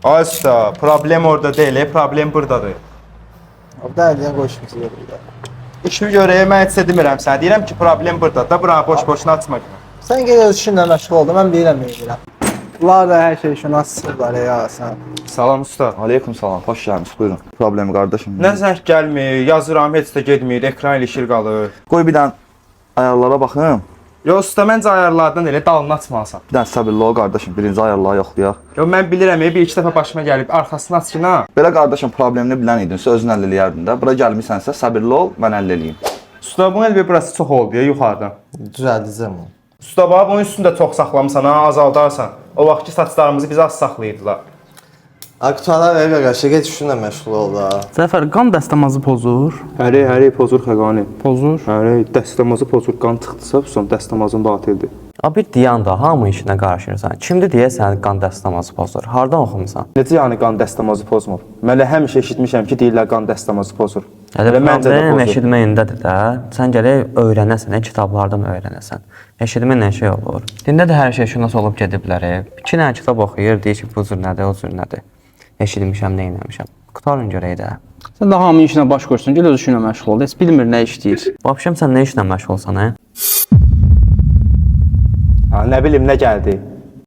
Ay usta, problem orada deyil, problem buradadır. Orada əldən qoşmuş yerində. İşi görəyə mən heç demirəm sənə. Deyirəm ki, problem buradadır da, bura boş-boşuna açma. Sən gəl öz işinlə məşğul ol da, mən bilirəm nə edirəm. Bunlar da hər şey şünassızlar ya sən. Salam usta. Aleyküm salam, hoş gəlmiş, buyurun. Problemi qardaşım. Nə zəng gəlmir, yazıram, heç də getmir, ekran ilişir qalır. Qoy bir dənə ayarlara baxım. Yo usta, məncə ayarlardan elə dalını açmalısan. Bir dənə səbirli ol qardaşım, birinci ayarları yoxlayaq. Yo mən bilirəm, bir iki dəfə başıma gəlib, arxasını aç ki, na. Belə qardaşım problemini bilən idinsə özün həll eləyərdin də. Bura gəlmisənsə səbirli ol, mən həll eləyim. Usta, bunun elə bir burası çox oldu ya, yuxarıdan. Düzəldəcəm onu. Usta, bax, bunun üstündə çox saxlamısan, ha, azaldarsan. O vaxtki saçlarımızı biz az saxlayırdılar. Aktuala ver qardaş, get işinlə məşğul ol da. Zəfər, qan dəstəmazı pozur. Həri, pozur xəqani. Pozur. Həri, dəstəmazı pozur, qan çıxdısa, son dəstəmazın batildir. Bir deyən də hamı işinə qarışırsan. Kimdir deyəsən qan dəstəmazı pozur? Hardan oxumusan? Necə yəni qan dəstəmazı pozmur? Mən elə həmişə eşitmişəm ki, deyirlər qan dəstəmazı pozur. Elə məncə də problem pozur. eşitməyindədir də. Sən gələk öyrənəsən, kitablardan öyrənəsən. Eşitmə nə şey olur? Dində də hər şey şünas olub gediblər. 2 dənə kitab oxuyur, deyir ki, bu cür nədir, o cür nədir. Eşitmişəm, nə etmişəm. Qutarın görək də. Sən də hamı işinə baş qoşsun, gəl öz işinlə məşğul ol. Heç bilmir nə işləyir. Vəbşəm sən nə işlə məşğulsan, hə? Ha, nə bilim, nə gəldi?